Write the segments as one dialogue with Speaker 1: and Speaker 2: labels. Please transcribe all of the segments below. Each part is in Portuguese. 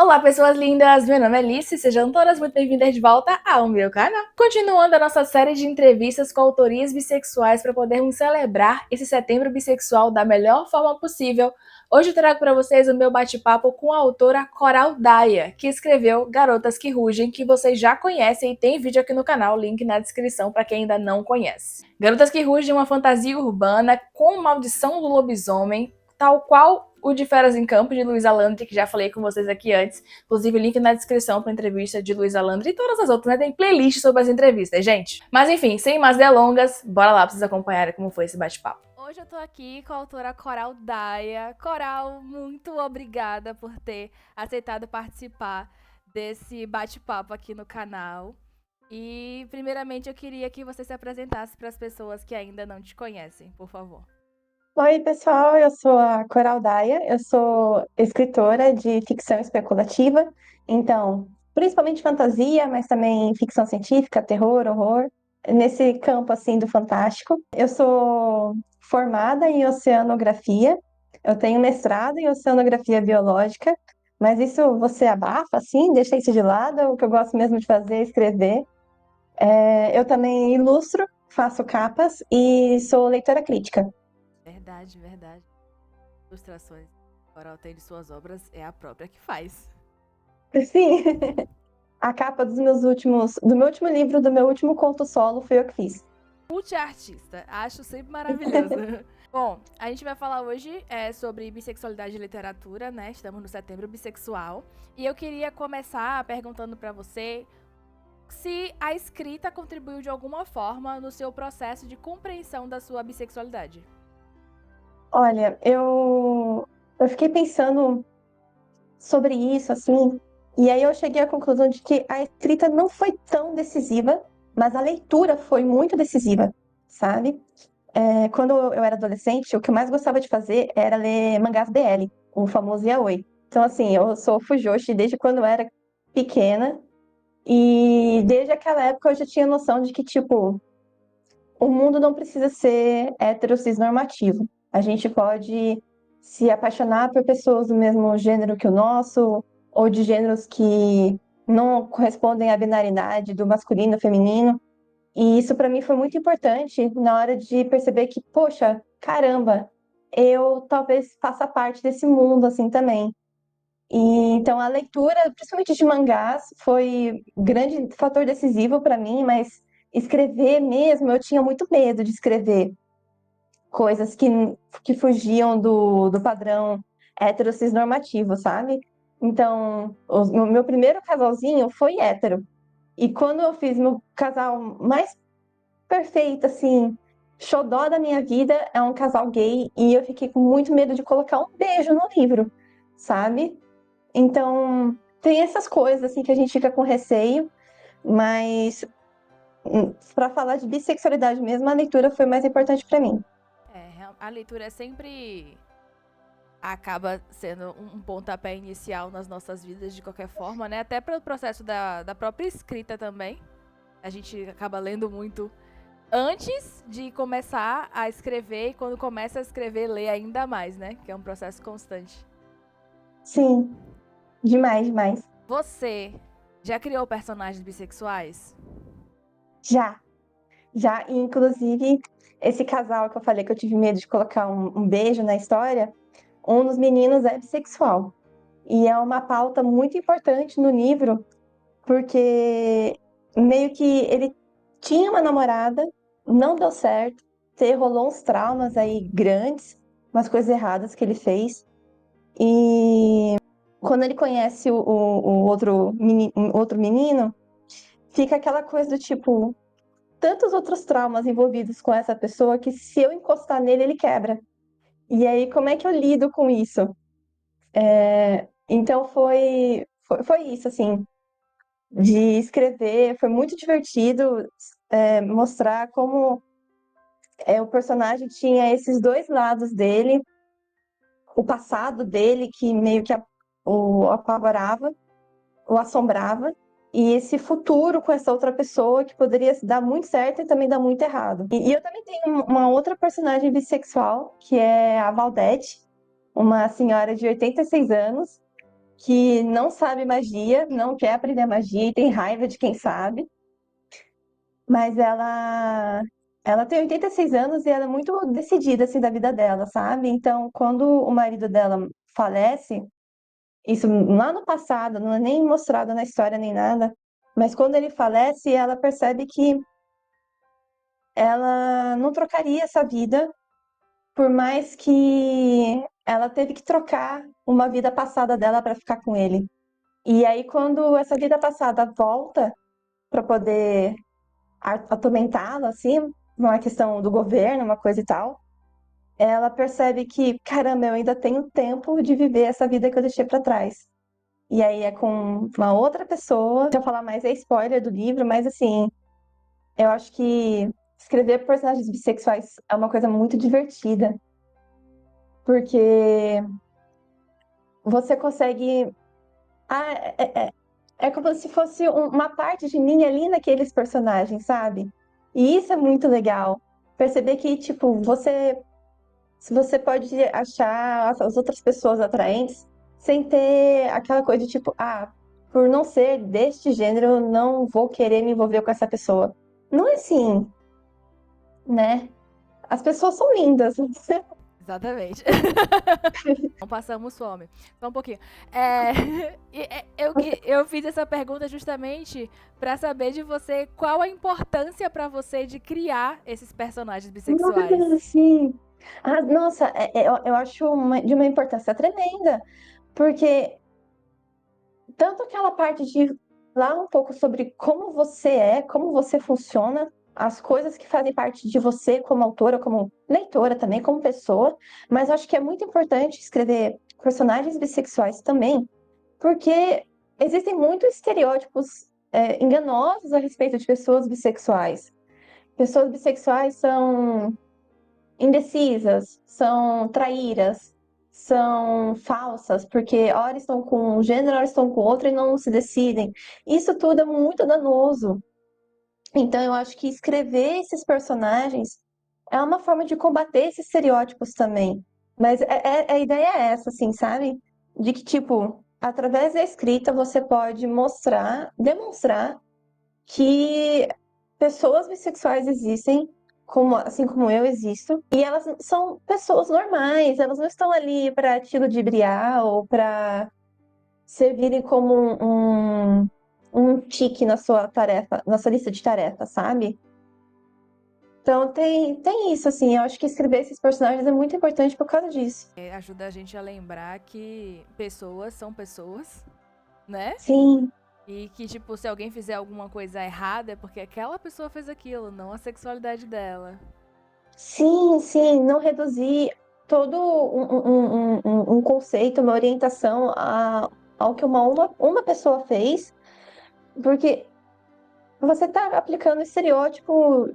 Speaker 1: Olá, pessoas lindas! Meu nome é Alice, sejam todas muito bem-vindas de volta ao meu canal. Continuando a nossa série de entrevistas com autorias bissexuais para podermos celebrar esse setembro bissexual da melhor forma possível, hoje eu trago para vocês o meu bate-papo com a autora Coral Daia, que escreveu Garotas que Rugem, que vocês já conhecem e tem vídeo aqui no canal, link na descrição para quem ainda não conhece. Garotas que Rugem é uma fantasia urbana com maldição do lobisomem, tal qual o de Feras em Campo, de Luísa Landry, que já falei com vocês aqui antes. Inclusive, link na descrição para a entrevista de Luísa Landry e todas as outras, né? Tem playlist sobre as entrevistas, gente. Mas enfim, sem mais delongas, bora lá pra vocês acompanharem como foi esse bate-papo. Hoje eu tô aqui com a autora Coral Daia. Coral, muito obrigada por ter aceitado participar desse bate-papo aqui no canal. E, primeiramente, eu queria que você se apresentasse para as pessoas que ainda não te conhecem, por favor.
Speaker 2: Oi, pessoal, eu sou a Coral Daia, eu sou escritora de ficção especulativa, então, principalmente fantasia, mas também ficção científica, terror, horror, nesse campo assim do fantástico. Eu sou formada em oceanografia, eu tenho mestrado em oceanografia biológica, mas isso você abafa assim, deixa isso de lado, o que eu gosto mesmo de fazer é escrever. Eu também ilustro, faço capas e sou leitora crítica.
Speaker 1: Verdade, verdade. Ilustrações que Coral tem de suas obras é a própria que faz.
Speaker 2: Sim. A capa do meu último livro, do meu último conto solo, foi eu que fiz.
Speaker 1: Multi-artista, acho sempre maravilhoso. Bom, a gente vai falar hoje sobre bissexualidade e literatura, né? Estamos no setembro bissexual. E eu queria começar perguntando pra você se a escrita contribuiu de alguma forma no seu processo de compreensão da sua bissexualidade.
Speaker 2: Olha, eu fiquei pensando sobre isso, assim, e aí eu cheguei à conclusão de que a escrita não foi tão decisiva, mas a leitura foi muito decisiva, sabe? Quando eu era adolescente, o que eu mais gostava de fazer era ler mangás BL, o famoso yaoi. Então, assim, eu sou fujoshi desde quando eu era pequena, e desde aquela época eu já tinha noção de que, tipo, o mundo não precisa ser hétero cisnormativo. A gente pode se apaixonar por pessoas do mesmo gênero que o nosso, ou de gêneros que não correspondem à binaridade do masculino e feminino. E isso para mim foi muito importante na hora de perceber que, poxa, caramba, eu talvez faça parte desse mundo assim também. E então a leitura, principalmente de mangás, foi um grande fator decisivo para mim, mas escrever mesmo, eu tinha muito medo de escrever coisas que fugiam do padrão heterossexnormativo, sabe? Então, o meu primeiro casalzinho foi hétero. E quando eu fiz meu casal mais perfeito, assim, xodó da minha vida, é um casal gay, e eu fiquei com muito medo de colocar um beijo no livro, sabe? Então, tem essas coisas assim que a gente fica com receio, mas para falar de bissexualidade mesmo, a leitura foi mais importante para mim.
Speaker 1: A leitura sempre acaba sendo um pontapé inicial nas nossas vidas de qualquer forma, né? Até pelo processo da própria escrita também. A gente acaba lendo muito antes de começar a escrever e quando começa a escrever, lê ainda mais, né? Que é um processo constante.
Speaker 2: Sim, demais, demais.
Speaker 1: Você já criou personagens bissexuais?
Speaker 2: Já, já, e inclusive esse casal que eu falei que eu tive medo de colocar um beijo na história, um dos meninos é bissexual. E é uma pauta muito importante no livro, porque meio que ele tinha uma namorada, não deu certo, rolou uns traumas aí grandes, umas coisas erradas que ele fez. E quando ele conhece o outro menino, fica aquela coisa do tipo, tantos outros traumas envolvidos com essa pessoa que se eu encostar nele, ele quebra. E aí, como é que eu lido com isso? Então foi isso, assim, de escrever, foi muito divertido mostrar como o personagem tinha esses dois lados dele, o passado dele que meio que o apavorava, o assombrava, e esse futuro com essa outra pessoa que poderia dar muito certo e também dar muito errado. E eu também tenho uma outra personagem bissexual, que é a Valdete, uma senhora de 86 anos, que não sabe magia, não quer aprender magia e tem raiva de quem sabe. Mas ela tem 86 anos e ela é muito decidida assim da vida dela, sabe? Então, quando o marido dela falece, isso lá no passado, não é nem mostrado na história nem nada, mas quando ele falece, ela percebe que ela não trocaria essa vida, por mais que ela teve que trocar uma vida passada dela para ficar com ele. E aí, quando essa vida passada volta para poder atormentá-la, assim, uma questão do governo, uma coisa e tal, ela percebe que, caramba, eu ainda tenho tempo de viver essa vida que eu deixei para trás. E aí é com uma outra pessoa. Se eu falar mais é spoiler do livro, mas assim, eu acho que escrever personagens bissexuais é uma coisa muito divertida, porque você consegue. Ah, é como se fosse uma parte de mim ali naqueles personagens, sabe? E isso é muito legal. Perceber que, tipo, se você pode achar as outras pessoas atraentes sem ter aquela coisa de tipo, ah, por não ser deste gênero, eu não vou querer me envolver com essa pessoa. Não é assim, né? As pessoas são lindas.
Speaker 1: Exatamente. Não passamos fome. Só um pouquinho. É, eu fiz essa pergunta justamente pra saber de você qual a importância pra você de criar esses personagens bissexuais.
Speaker 2: Nossa, sim. Ah, nossa, eu acho de uma importância tremenda, porque tanto aquela parte de falar um pouco sobre como você é, como você funciona, as coisas que fazem parte de você como autora, como leitora também, como pessoa, mas eu acho que é muito importante escrever personagens bissexuais também, porque existem muitos estereótipos enganosos a respeito de pessoas bissexuais. Pessoas bissexuais são indecisas, são traíras, são falsas, porque ora estão com um gênero, ora estão com outro e não se decidem. Isso tudo é muito danoso. Então eu acho que escrever esses personagens é uma forma de combater esses estereótipos também. Mas a ideia é essa, assim, sabe? De que, tipo, através da escrita você pode mostrar, demonstrar que pessoas bissexuais existem, como, assim como eu existo, e elas são pessoas normais, elas não estão ali para te ludibriar ou para servirem como um tique na sua tarefa, na sua lista de tarefas, sabe? Então tem isso, assim, eu acho que escrever esses personagens é muito importante por causa disso.
Speaker 1: Ajuda a gente a lembrar que pessoas são pessoas, né?
Speaker 2: Sim,
Speaker 1: E que, tipo, se alguém fizer alguma coisa errada é porque aquela pessoa fez aquilo, não a sexualidade dela.
Speaker 2: sim, não reduzir todo um conceito, uma orientação ao que uma pessoa fez, porque você está aplicando estereótipo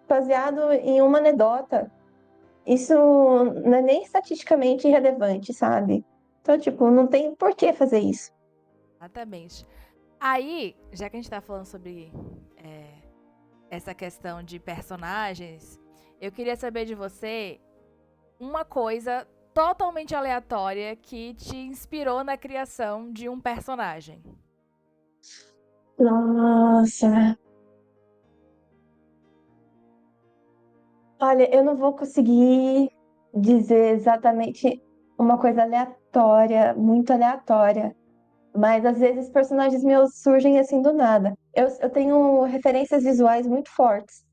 Speaker 2: baseado em uma anedota. Isso não é nem estatisticamente relevante, sabe? Então, tipo, não tem por que fazer isso.
Speaker 1: Exatamente. Aí, já que a gente tá falando sobre é, essa questão de personagens, eu queria saber de você uma coisa totalmente aleatória que te inspirou na criação de um personagem.
Speaker 2: Nossa, olha, eu não vou conseguir dizer exatamente uma coisa aleatória, muito aleatória, mas às vezes personagens meus surgem assim do nada. Eu tenho referências visuais muito fortes.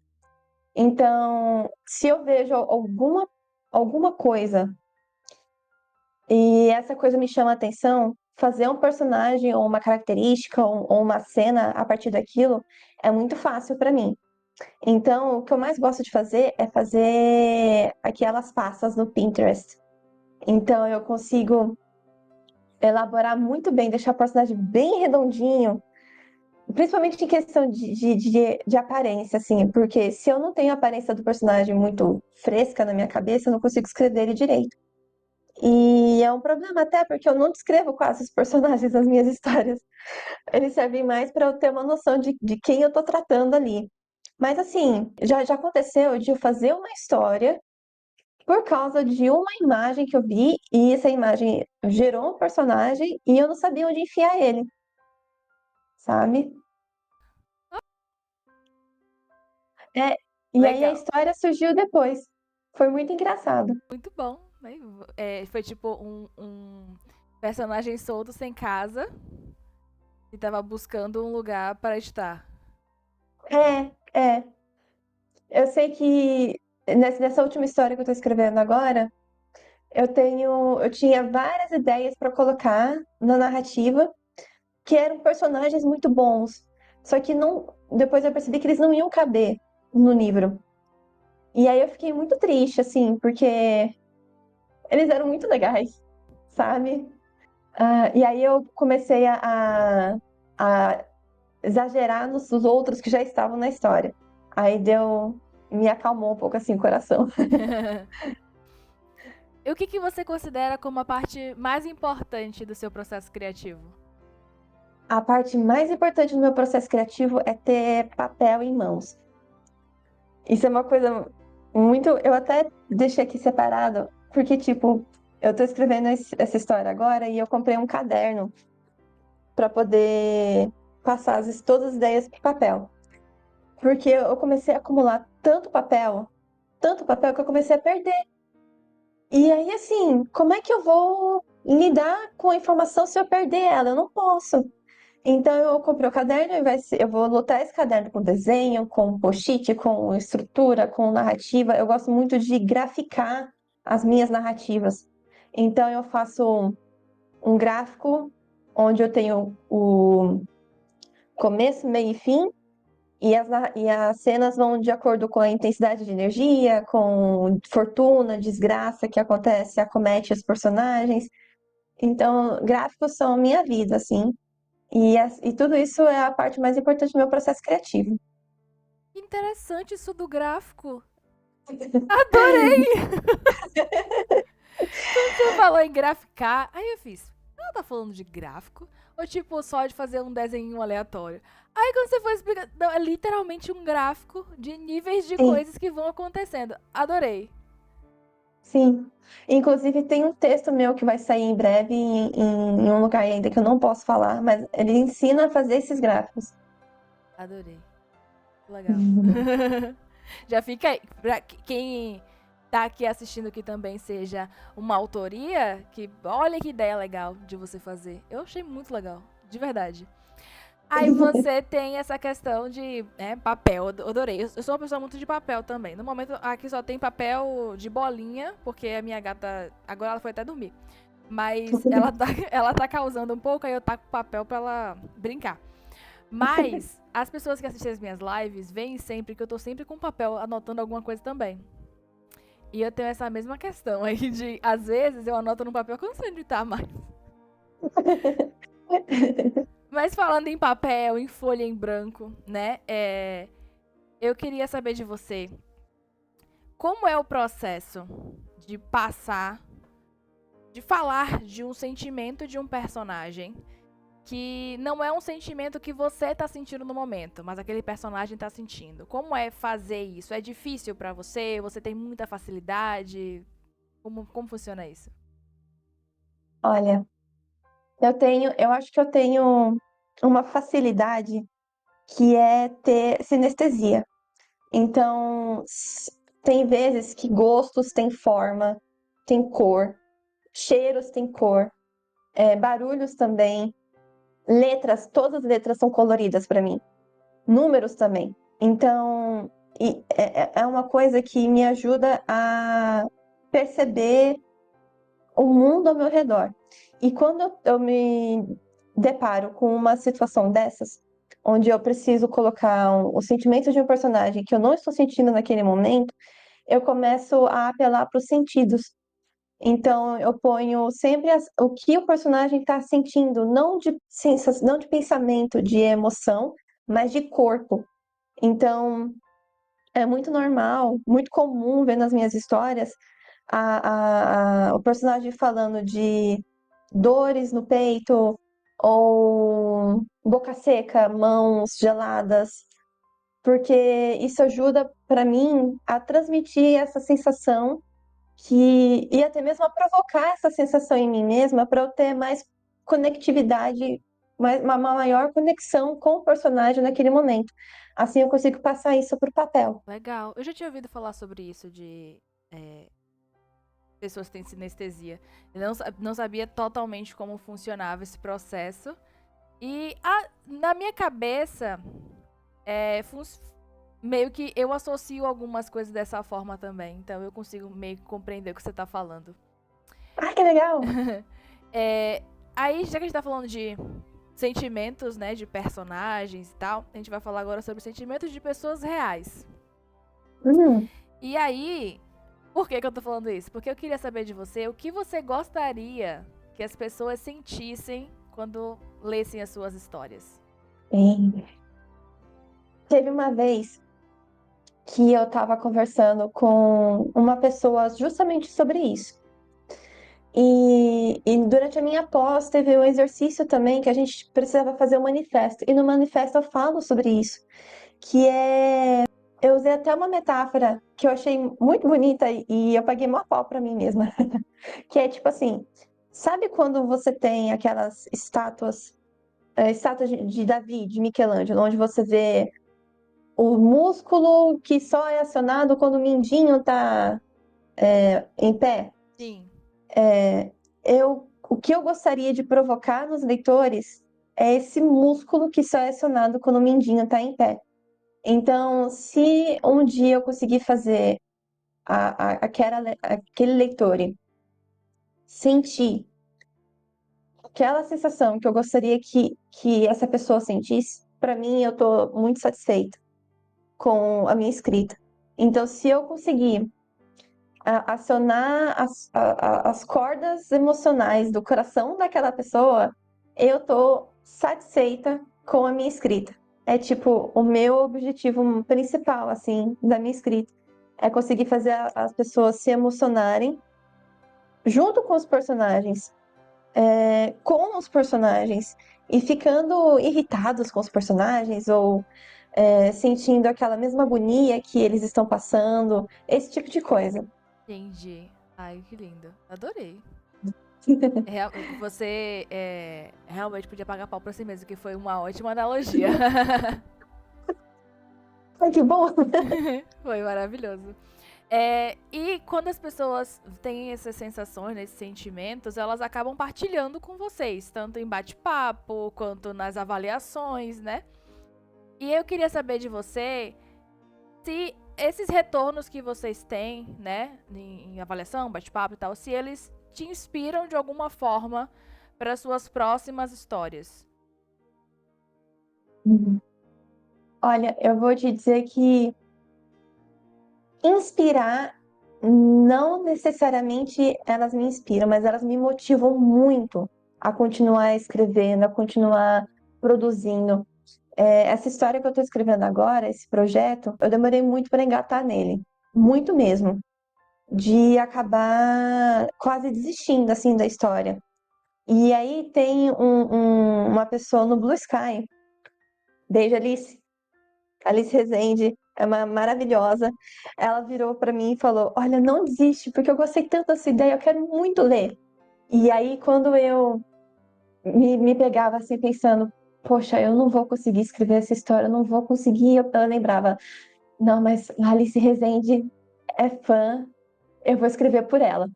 Speaker 2: Então, se eu vejo alguma coisa e essa coisa me chama a atenção, fazer um personagem ou uma característica ou uma cena a partir daquilo é muito fácil para mim. Então, o que eu mais gosto de fazer é fazer aquelas pastas no Pinterest. Então, eu consigo elaborar muito bem, deixar o personagem bem redondinho, principalmente em questão de aparência, assim, porque se eu não tenho a aparência do personagem muito fresca na minha cabeça, eu não consigo escrever ele direito. E é um problema até porque eu não descrevo quase os personagens das minhas histórias. Eles servem mais para eu ter uma noção de quem eu tô tratando ali. Mas assim, já aconteceu de eu fazer uma história por causa de uma imagem que eu vi, e essa imagem gerou um personagem e eu não sabia onde enfiar ele, sabe? É, e aí a
Speaker 1: Legal.
Speaker 2: história surgiu depois. Foi muito engraçado.
Speaker 1: Muito bom, né? Foi tipo um personagem solto sem casa e tava buscando um lugar para estar.
Speaker 2: É. Eu sei que nessa última história que eu tô escrevendo agora, eu tinha várias ideias para colocar na narrativa, que eram personagens muito bons. Só que não, depois eu percebi que eles não iam caber no livro. E aí eu fiquei muito triste, assim, porque eles eram muito legais, sabe? E aí eu comecei a exagerar nos outros que já estavam na história. Aí me acalmou um pouco assim o coração.
Speaker 1: E o que você considera como a parte mais importante do seu processo criativo?
Speaker 2: A parte mais importante do meu processo criativo é ter papel em mãos. Isso é uma coisa muito. Eu até deixei aqui separado, porque, tipo, eu tô escrevendo essa história agora e eu comprei um caderno para poder passar todas as ideias para papel. Porque eu comecei a acumular tanto papel que eu comecei a perder. E aí, assim, como é que eu vou lidar com a informação se eu perder ela? Eu não posso. Então eu comprei o caderno e eu vou lotar esse caderno com desenho, com post-it, com estrutura, com narrativa. Eu gosto muito de graficar as minhas narrativas. Então eu faço um gráfico onde eu tenho o começo, meio e fim, e as cenas vão de acordo com a intensidade de energia, com fortuna, desgraça que acontece, acomete os personagens. Então, gráficos são a minha vida, assim. E tudo isso é a parte mais importante do meu processo criativo.
Speaker 1: Que interessante isso do gráfico. Adorei! Quando você falou em graficar, aí eu fiz, ela tá falando de gráfico? Ou tipo, só de fazer um desenho aleatório? Aí quando você foi explicar, não, é literalmente um gráfico de níveis de
Speaker 2: Sim,
Speaker 1: coisas que vão acontecendo. Adorei.
Speaker 2: sim. Inclusive, tem um texto meu que vai sair em breve em um lugar ainda que eu não posso falar, mas ele ensina a fazer esses gráficos.
Speaker 1: Adorei. Legal. Já fica aí. Pra quem tá aqui assistindo que também seja uma autoria, que olha que ideia legal de você fazer. Eu achei muito legal, de verdade. Aí você tem essa questão de papel, eu adorei. Eu sou uma pessoa muito de papel também. No momento aqui só tem papel de bolinha, porque a minha gata, agora ela foi até dormir. Mas ela tá causando um pouco, aí eu taco papel pra ela brincar. Mas as pessoas que assistem as minhas lives veem sempre que eu tô sempre com papel anotando alguma coisa também. E eu tenho essa mesma questão aí de, às vezes, eu anoto no papel que eu não sei onde tá mais. Mas falando em papel, em folha em branco, né? Eu queria saber de você, como é o processo de passar, de falar de um sentimento de um personagem que não é um sentimento que você tá sentindo no momento, mas aquele personagem tá sentindo. Como é fazer isso? É difícil pra você? Você tem muita facilidade? Como funciona isso?
Speaker 2: Olha, eu acho que eu tenho uma facilidade que é ter sinestesia. Então, tem vezes que gostos têm forma, tem cor, cheiros têm cor, barulhos também, letras, todas as letras são coloridas para mim, números também. Então, é uma coisa que me ajuda a perceber o mundo ao meu redor. E quando eu me deparo com uma situação dessas, onde eu preciso colocar o sentimento de um personagem que eu não estou sentindo naquele momento, eu começo a apelar para os sentidos. Então, eu ponho sempre o que o personagem está sentindo, não de pensamento, de emoção, mas de corpo. Então, é muito normal, muito comum ver nas minhas histórias o personagem falando de dores no peito ou boca seca, mãos geladas, porque isso ajuda para mim a transmitir essa sensação e até mesmo a provocar essa sensação em mim mesma para eu ter mais conectividade, uma maior conexão com o personagem naquele momento. Assim eu consigo passar isso pro papel.
Speaker 1: Legal. Eu já tinha ouvido falar sobre isso de é, pessoas que têm sinestesia. Eu não sabia totalmente como funcionava esse processo. E na minha cabeça, é, meio que eu associo algumas coisas dessa forma também. Então eu consigo meio que compreender o que você tá falando.
Speaker 2: Ah, que legal!
Speaker 1: É, aí, já que a gente tá falando de sentimentos, né, de personagens e tal, a gente vai falar agora sobre sentimentos de pessoas reais.
Speaker 2: Hum,
Speaker 1: E aí, por que eu tô falando isso? Porque eu queria saber de você o que você gostaria que as pessoas sentissem quando lessem as suas histórias.
Speaker 2: bem. Teve uma vez que eu estava conversando com uma pessoa justamente sobre isso. E durante a minha pós teve um exercício também que a gente precisava fazer um manifesto. E no manifesto eu falo sobre isso, que é eu usei até uma metáfora que eu achei muito bonita e eu paguei mó pau pra mim mesma. Que é tipo assim, sabe quando você tem aquelas estátuas de Davi, de Michelangelo, onde você vê o músculo que só é acionado quando o mindinho tá em pé?
Speaker 1: Sim,
Speaker 2: O que eu gostaria de provocar nos leitores é esse músculo que só é acionado quando o mindinho está em pé. Então, se um dia eu conseguir fazer aquele leitor sentir aquela sensação que eu gostaria que essa pessoa sentisse, para mim eu estou muito satisfeita com a minha escrita. Então, se eu conseguir acionar as cordas emocionais do coração daquela pessoa, eu tô satisfeita com a minha escrita. É tipo o meu objetivo principal, assim, da minha escrita. É conseguir fazer as pessoas se emocionarem junto com os personagens, com os personagens, e ficando irritados com os personagens, ou sentindo aquela mesma agonia que eles estão passando, esse tipo de coisa.
Speaker 1: entendi. Ai, que lindo. Adorei. Você realmente podia pagar pau pra si mesmo, que foi uma ótima analogia.
Speaker 2: Ai, que bom!
Speaker 1: Foi maravilhoso. E quando as pessoas têm essas sensações, esses sentimentos, elas acabam partilhando com vocês, tanto em bate-papo quanto nas avaliações, né? E eu queria saber de você se esses retornos que vocês têm, né, em avaliação, bate-papo e tal, se eles te inspiram de alguma forma para suas próximas histórias.
Speaker 2: Olha, eu vou te dizer que inspirar, não necessariamente elas me inspiram, mas elas me motivam muito a continuar escrevendo, a continuar produzindo. Essa história que eu estou escrevendo agora, esse projeto, eu demorei muito para engatar nele, muito mesmo, de acabar quase desistindo assim da história. E aí tem uma pessoa no Blue Sky, beijo Alice, Alice Rezende, é uma maravilhosa. Ela virou para mim e falou: Olha, não desiste, porque eu gostei tanto dessa ideia, eu quero muito ler. E aí, quando eu me pegava assim, pensando: Poxa, eu não vou conseguir escrever essa história, eu não vou conseguir. Eu lembrava: Não, mas Alice Rezende é fã, eu vou escrever por ela.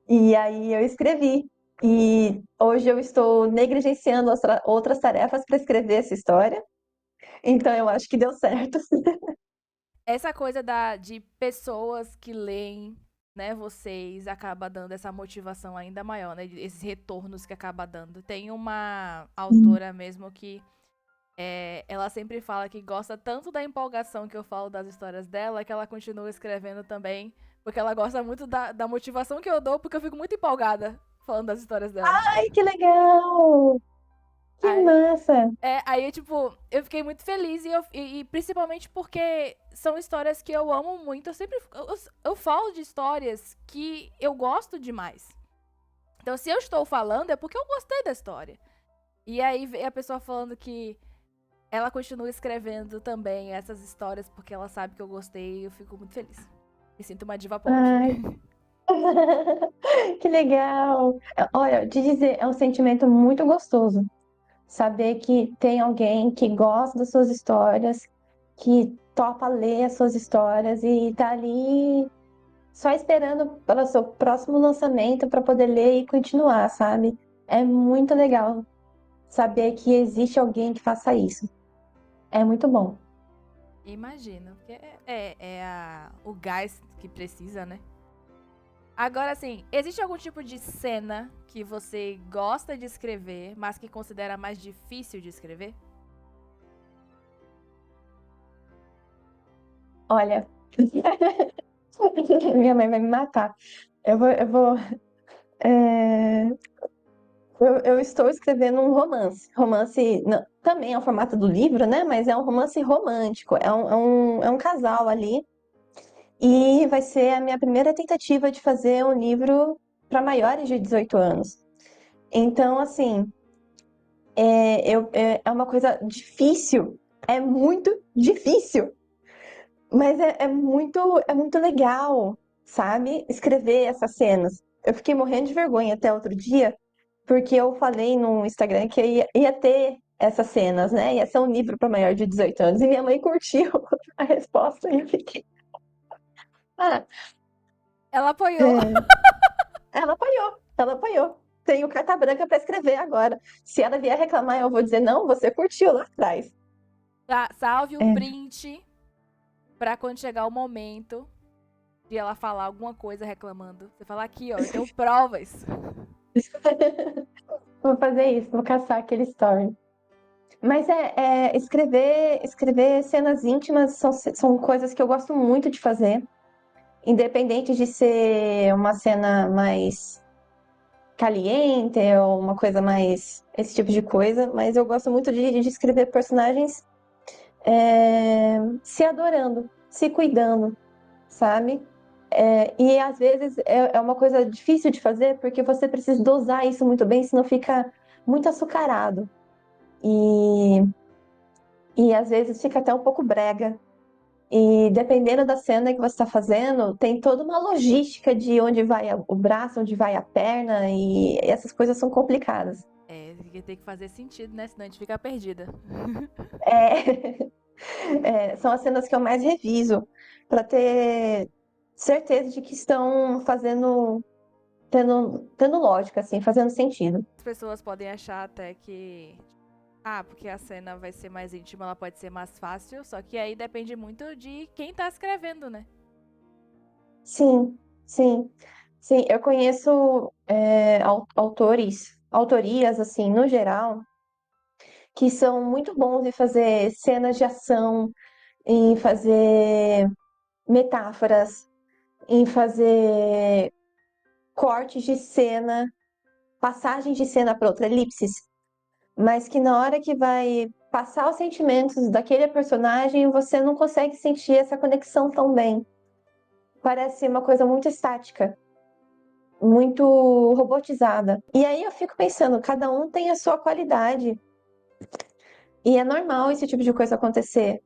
Speaker 2: E aí eu escrevi. E hoje eu estou negligenciando outras tarefas para escrever essa história. Então eu acho que deu certo.
Speaker 1: Essa coisa de pessoas que leem, né, vocês, acaba dando essa motivação ainda maior, né? Esses retornos que acaba dando. Tem uma autora mesmo que ela sempre fala que gosta tanto da empolgação que eu falo das histórias dela, que ela continua escrevendo também, porque ela gosta muito da motivação que eu dou, porque eu fico muito empolgada falando das histórias dela.
Speaker 2: Ai, que legal! Que
Speaker 1: Aí,
Speaker 2: massa!
Speaker 1: tipo, eu fiquei muito feliz e principalmente porque são histórias que eu amo muito. Eu falo de histórias que eu gosto demais. Então, se eu estou falando, é porque eu gostei da história. E aí, vem a pessoa falando que ela continua escrevendo também essas histórias porque ela sabe que eu gostei e eu fico muito feliz. Me sinto uma diva pop.
Speaker 2: Ai, Que legal! Olha, te dizer, é um sentimento muito gostoso. Saber que tem alguém que gosta das suas histórias, que topa ler as suas histórias e tá ali só esperando pelo seu próximo lançamento para poder ler e continuar, sabe? É muito legal saber que existe alguém que faça isso. É muito bom.
Speaker 1: Imagino, porque o gás que precisa, né? Agora, assim, existe algum tipo de cena que você gosta de escrever, mas que considera mais difícil de escrever?
Speaker 2: Olha, minha mãe vai me matar. Eu vou. é, eu estou escrevendo um romance. Romance também é o formato do livro, né? Mas é um romance romântico. É um casal ali. E vai ser a minha primeira tentativa de fazer um livro para maiores de 18 anos. Então, assim, é uma coisa difícil. É muito difícil. Mas é muito legal, sabe? Escrever essas cenas. Eu fiquei morrendo de vergonha até outro dia, porque eu falei no Instagram que eu ia ter essas cenas, né? Ia ser um livro para maior de 18 anos. E minha mãe curtiu a resposta e eu fiquei. Ah,
Speaker 1: Ela apoiou.
Speaker 2: é. Ela apoiou, ela apoiou. Tenho carta branca para escrever agora. Se ela vier reclamar, eu vou dizer: não, você curtiu lá atrás.
Speaker 1: Salve o
Speaker 2: É.
Speaker 1: print pra quando chegar o momento de ela falar alguma coisa reclamando. Você fala aqui, ó, eu tenho provas.
Speaker 2: Vou fazer isso, vou caçar aquele story. Mas escrever cenas íntimas são coisas que eu gosto muito de fazer, independente de ser uma cena mais caliente ou uma coisa mais esse tipo de coisa, mas eu gosto muito de escrever personagens se adorando, se cuidando, sabe? E às vezes é uma coisa difícil de fazer porque você precisa dosar isso muito bem, senão fica muito açucarado. E, e às vezes fica até um pouco brega. E dependendo da cena que você está fazendo, tem toda uma logística de onde vai o braço, onde vai a perna, e essas coisas são complicadas.
Speaker 1: É, tem que fazer sentido, né? Senão a gente fica perdida.
Speaker 2: É, são as cenas que eu mais reviso, para ter certeza de que estão tendo lógica, assim, fazendo sentido.
Speaker 1: As pessoas podem achar até que. Ah, porque a cena vai ser mais íntima, ela pode ser mais fácil. Só que aí depende muito de quem tá escrevendo, né?
Speaker 2: Sim, sim, sim. Eu conheço autorias, assim, no geral, que são muito bons em fazer cenas de ação, em fazer metáforas, em fazer cortes de cena, passagem de cena para outra, elipses, mas que na hora que vai passar os sentimentos daquele personagem, você não consegue sentir essa conexão tão bem. Parece uma coisa muito estática, muito robotizada. E aí eu fico pensando, cada um tem a sua qualidade. E é normal esse tipo de coisa acontecer.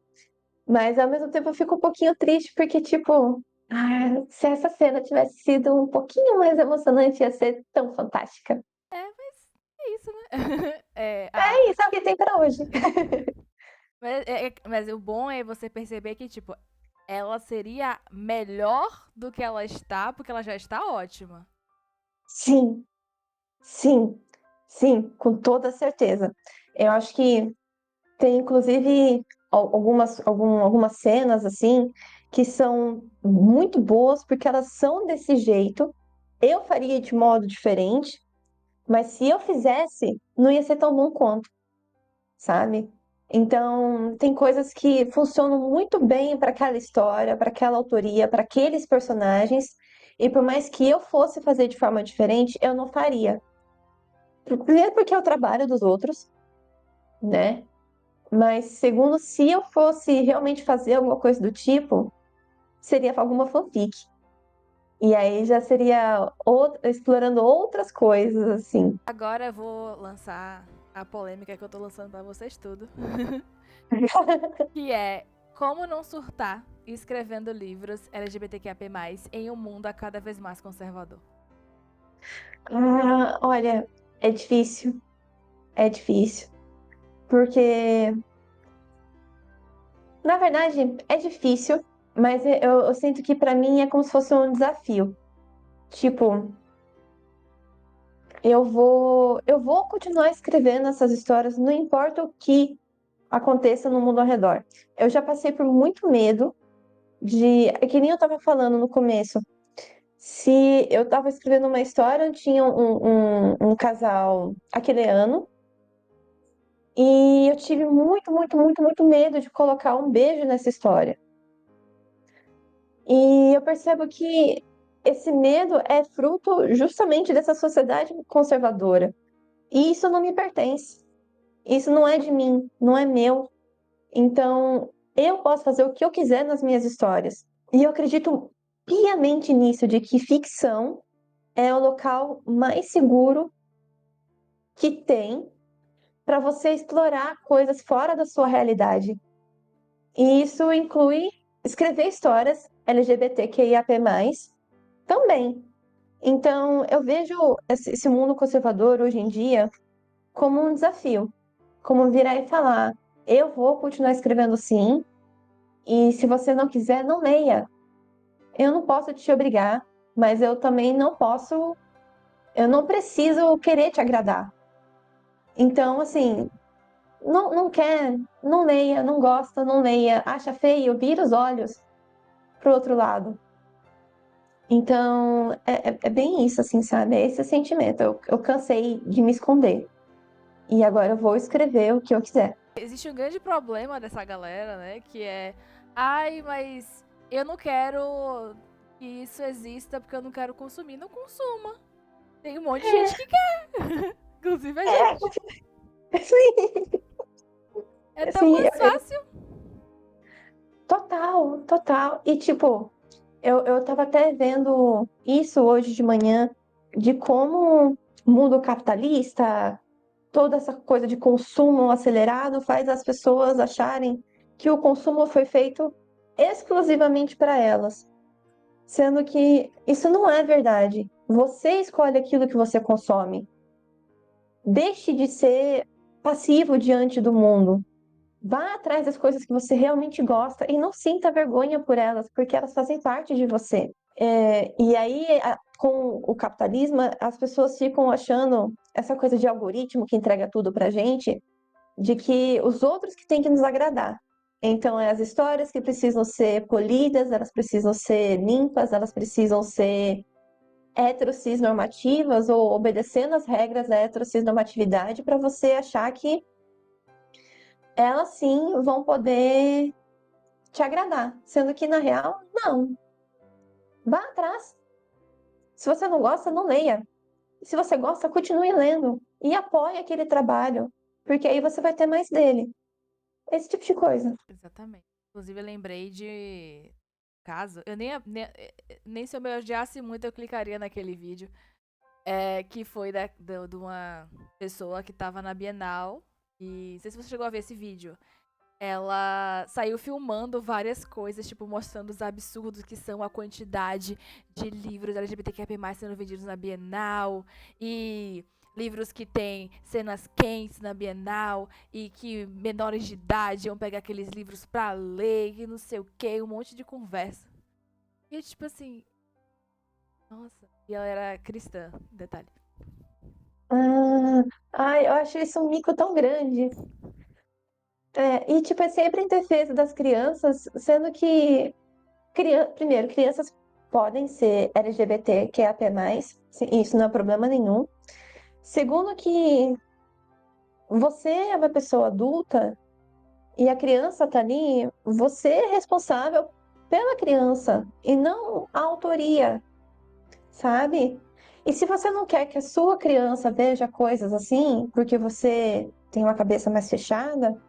Speaker 2: Mas ao mesmo tempo eu fico um pouquinho triste, porque, tipo, se essa cena tivesse sido um pouquinho mais emocionante, ia ser tão fantástica.
Speaker 1: É, mas é isso, né?
Speaker 2: É isso, é o que tem pra hoje.
Speaker 1: Mas o bom é você perceber que, tipo, ela seria melhor do que ela está, porque ela já está ótima.
Speaker 2: Sim, sim, sim, com toda certeza. Eu acho que tem, inclusive, algumas cenas, assim, que são muito boas, porque elas são desse jeito. Eu faria de modo diferente, mas se eu fizesse, não ia ser tão bom quanto, sabe? Então, tem coisas que funcionam muito bem para aquela história, para aquela autoria, para aqueles personagens, e por mais que eu fosse fazer de forma diferente, eu não faria. Primeiro porque é o trabalho dos outros, né? Mas segundo, se eu fosse realmente fazer alguma coisa do tipo, seria alguma fanfic. E aí já seria explorando outras coisas, assim.
Speaker 1: Agora eu vou lançar a polêmica que eu tô lançando pra vocês tudo. Que é como não surtar escrevendo livros LGBTQIA+, em um mundo a cada vez mais conservador?
Speaker 2: Olha, é difícil. É difícil. Porque, na verdade, é difícil, mas eu sinto que pra mim é como se fosse um desafio. Tipo, eu vou continuar escrevendo essas histórias, não importa o que aconteça no mundo ao redor. Eu já passei por muito medo de, é que nem eu tava falando no começo. Se eu tava escrevendo uma história, tinha um casal aqueleano, e eu tive muito, muito, muito, muito medo de colocar um beijo nessa história. E eu percebo que esse medo é fruto justamente dessa sociedade conservadora. E isso não me pertence. Isso não é de mim, não é meu. Então, eu posso fazer o que eu quiser nas minhas histórias. E eu acredito piamente nisso, de que ficção é o local mais seguro que tem para você explorar coisas fora da sua realidade. E isso inclui escrever histórias LGBTQIAP+, também. Então, eu vejo esse mundo conservador hoje em dia como um desafio, como virar e falar: eu vou continuar escrevendo sim, e se você não quiser, não leia. Eu não posso te obrigar, mas eu também eu não preciso querer te agradar. Então, assim, não quer, não leia, não gosta, não leia, acha feio, vira os olhos pro outro lado. Então, é bem isso, assim, sabe? É esse sentimento. Eu cansei de me esconder. E agora eu vou escrever o que eu quiser.
Speaker 1: Existe um grande problema dessa galera, né? Que é, ai, mas eu não quero que isso exista porque eu não quero consumir. Não consuma. Tem um monte de gente que quer. Inclusive a
Speaker 2: É,
Speaker 1: gente.
Speaker 2: assim,
Speaker 1: É tão
Speaker 2: assim,
Speaker 1: mais fácil.
Speaker 2: total, total. E tipo, eu tava até vendo isso hoje de manhã, de como o mundo capitalista, toda essa coisa de consumo acelerado faz as pessoas acharem que o consumo foi feito exclusivamente para elas, sendo que isso não é verdade. Você escolhe aquilo que você consome. Deixe de ser passivo diante do mundo. Vá atrás das coisas que você realmente gosta e não sinta vergonha por elas, porque elas fazem parte de você. E aí, com o capitalismo, as pessoas ficam achando essa coisa de algoritmo que entrega tudo pra gente, de que os outros que têm que nos agradar. Então, é as histórias que precisam ser polidas, elas precisam ser limpas, elas precisam ser heterocis normativas ou obedecendo as regras da heterocis normatividade para você achar que elas sim vão poder te agradar, sendo que na real, não. Vá atrás. Se você não gosta, não leia. Se você gosta, continue lendo e apoie aquele trabalho, porque aí você vai ter mais dele. Esse tipo de coisa.
Speaker 1: Exatamente. Inclusive, eu lembrei de caso. Eu nem se eu me odiasse muito, eu clicaria naquele vídeo. Que foi de uma pessoa que tava na Bienal. E não sei se você chegou a ver esse vídeo. Ela saiu filmando várias coisas, tipo, mostrando os absurdos que são a quantidade de livros LGBTQIA+ sendo vendidos na Bienal. E livros que tem cenas quentes na Bienal. E que menores de idade iam pegar aqueles livros pra ler. E não sei o que, um monte de conversa. E tipo assim, nossa. E ela era cristã, detalhe.
Speaker 2: Ah, ai, eu acho isso um mico tão grande. E, tipo, é sempre em defesa das crianças, sendo que, primeiro, crianças podem ser LGBT, que é QAP+, isso não é problema nenhum. Segundo, que você é uma pessoa adulta e a criança tá ali, você é responsável pela criança e não a autoria, sabe? E se você não quer que a sua criança veja coisas assim, porque você tem uma cabeça mais fechada,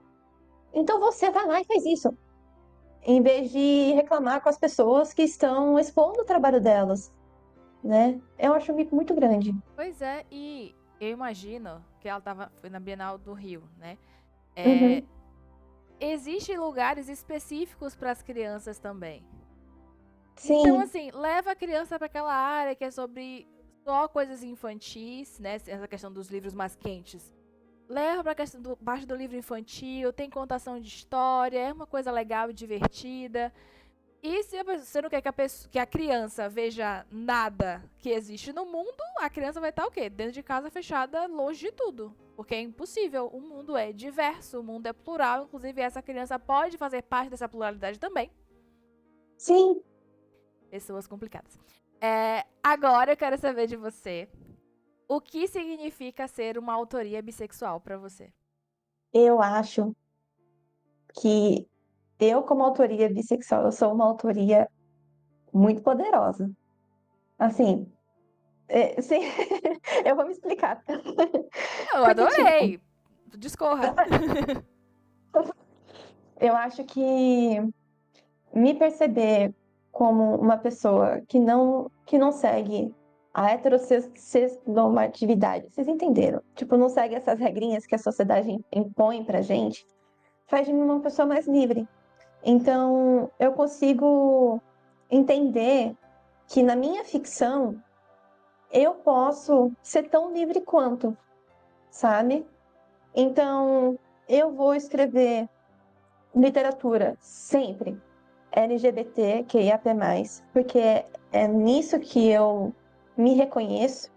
Speaker 2: então você vai lá e faz isso, em vez de reclamar com as pessoas que estão expondo o trabalho delas, né? Eu acho um mico muito grande.
Speaker 1: Pois é, e eu imagino que ela foi na Bienal do Rio, né? É,
Speaker 2: Uhum.
Speaker 1: existem lugares específicos para as crianças também. Então,
Speaker 2: Sim,
Speaker 1: assim, leva a criança para aquela área que é sobre só coisas infantis, né? Essa questão dos livros mais quentes. Leva pra questão do parte do livro infantil, tem contação de história, é uma coisa legal e divertida. E se você não quer que a criança veja nada que existe no mundo, a criança vai estar o quê? Dentro de casa fechada, longe de tudo. Porque é impossível. O mundo é diverso, o mundo é plural. Inclusive, essa criança pode fazer parte dessa pluralidade também.
Speaker 2: sim.
Speaker 1: Pessoas complicadas. Agora eu quero saber de você. O que significa ser uma autoria bissexual pra você?
Speaker 2: Eu acho que eu, como autoria bissexual, eu sou uma autoria muito poderosa. Assim, sim, eu vou me explicar.
Speaker 1: Eu
Speaker 2: Porque, tipo,
Speaker 1: adorei! Discorra.
Speaker 2: eu acho que me perceber como uma pessoa que não segue a heterossexualidade, vocês entenderam? Tipo, não segue essas regrinhas que a sociedade impõe pra gente, faz de mim uma pessoa mais livre. Então, eu consigo entender que na minha ficção eu posso ser tão livre quanto, sabe? Então, eu vou escrever literatura sempre LGBTQIAP+, porque é nisso que eu me reconheço,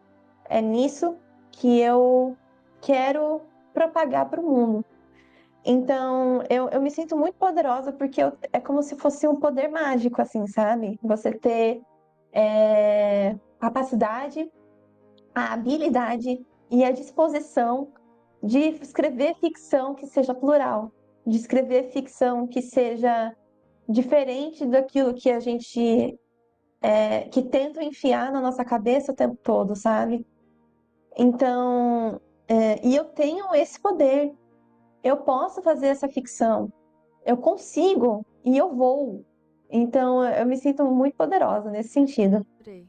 Speaker 2: é nisso que eu quero propagar para o mundo. Então, eu me sinto muito poderosa porque é como se fosse um poder mágico, assim, sabe? Você ter capacidade, a habilidade e a disposição de escrever ficção que seja plural, de escrever ficção que seja diferente daquilo que a gente que tentam enfiar na nossa cabeça o tempo todo, sabe? Então, e eu tenho esse poder, eu posso fazer essa ficção, eu consigo e eu vou. Então, eu me sinto muito poderosa nesse sentido.
Speaker 1: Adorei.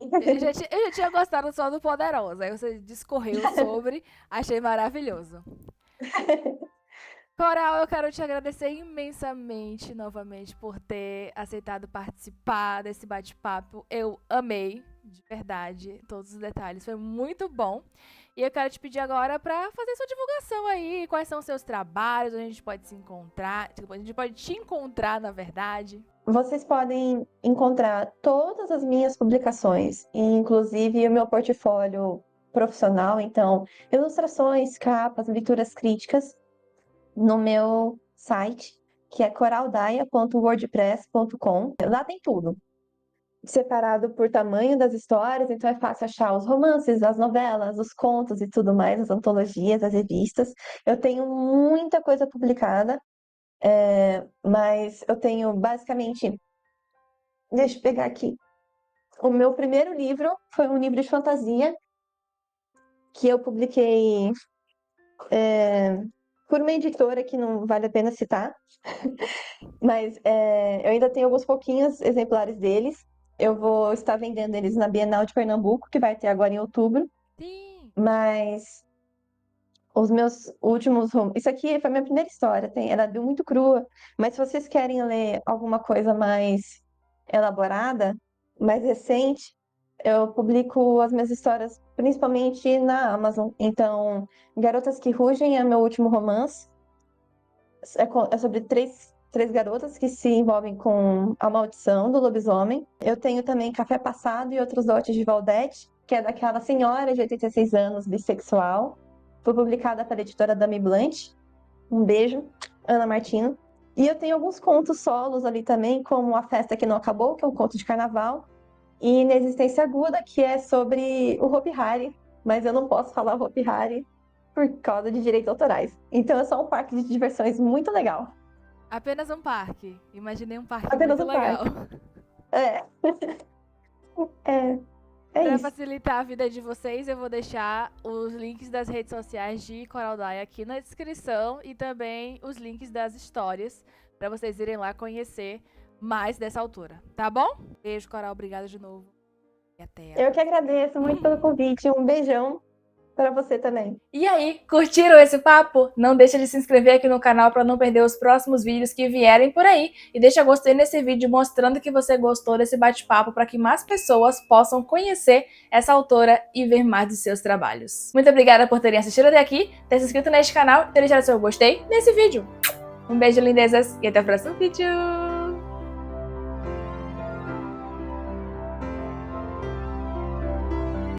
Speaker 1: Eu já tinha gostado só do Poderosa. Aí você discorreu sobre, achei maravilhoso. Coral, eu quero te agradecer imensamente novamente por ter aceitado participar desse bate-papo. Eu amei, de verdade, todos os detalhes. Foi muito bom. E eu quero te pedir agora para fazer sua divulgação aí. Quais são os seus trabalhos, onde a gente pode se encontrar. A gente pode te encontrar, na verdade.
Speaker 2: Vocês podem encontrar todas as minhas publicações, inclusive o meu portfólio profissional, então, ilustrações, capas, leituras críticas, no meu site, que é coraldaia.wordpress.com. Lá tem tudo, separado por tamanho das histórias, então é fácil achar os romances, as novelas, os contos e tudo mais, as antologias, as revistas. Eu tenho muita coisa publicada, mas eu tenho basicamente. Deixa eu pegar aqui. O meu primeiro livro foi um livro de fantasia que eu publiquei por uma editora que não vale a pena citar, mas eu ainda tenho alguns pouquinhos exemplares deles. Eu vou estar vendendo eles na Bienal de Pernambuco, que vai ter agora em outubro.
Speaker 1: Sim.
Speaker 2: Mas os meus últimos. Isso aqui foi a minha primeira história, ela deu muito crua, mas se vocês querem ler alguma coisa mais elaborada, mais recente, eu publico as minhas histórias principalmente na Amazon. Então, Garotas que Rugem é meu último romance. É sobre três garotas que se envolvem com a maldição do lobisomem. Eu tenho também Café Passado e Outros Dotes de Valdete, que é daquela senhora de 86 anos, bissexual. Foi publicada pela editora Dame Blanche. Um beijo, Ana Martino. E eu tenho alguns contos solos ali também, como A Festa Que Não Acabou, que é um conto de carnaval, e Inexistência Aguda, que é sobre o Hopi Hari, mas eu não posso falar Hopi Hari por causa de direitos autorais. Então é só um parque de diversões muito legal.
Speaker 1: Apenas um parque. Imaginei um parque
Speaker 2: Apenas
Speaker 1: muito
Speaker 2: um
Speaker 1: legal.
Speaker 2: parque. É, é, é
Speaker 1: Para
Speaker 2: isso.
Speaker 1: facilitar a vida de vocês, eu vou deixar os links das redes sociais de Coral Dai aqui na descrição e também os links das histórias para vocês irem lá conhecer mais dessa autora, tá bom? Beijo, Coral, obrigada de novo e até a
Speaker 2: Eu que
Speaker 1: próxima.
Speaker 2: agradeço muito pelo convite. Um beijão. Para você também.
Speaker 1: E aí, curtiram esse papo? Não deixa de se inscrever aqui no canal para não perder os próximos vídeos que vierem por aí. E deixa gostei nesse vídeo mostrando que você gostou desse bate-papo para que mais pessoas possam conhecer essa autora e ver mais dos seus trabalhos. Muito obrigada por terem assistido até aqui, ter se inscrito neste canal e ter deixado seu gostei nesse vídeo. Um beijo, lindezas, e até o próximo vídeo!